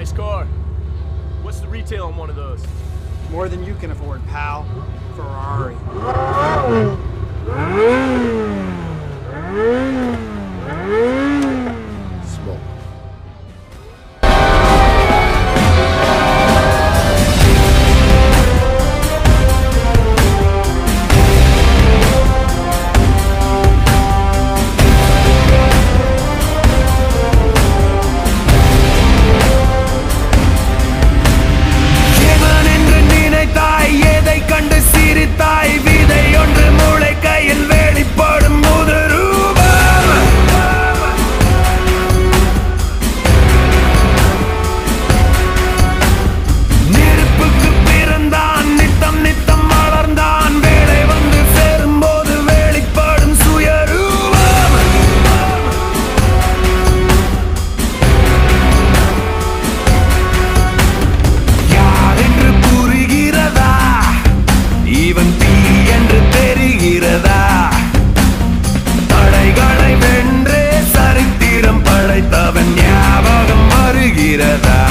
nice car. What's the retail on one of those? More than you can afford, pal. Ferrari. Smoke. தடைகளை வென்றே சரித்திரம் படைத்தவன் ஞாபகம் வருகிறதா?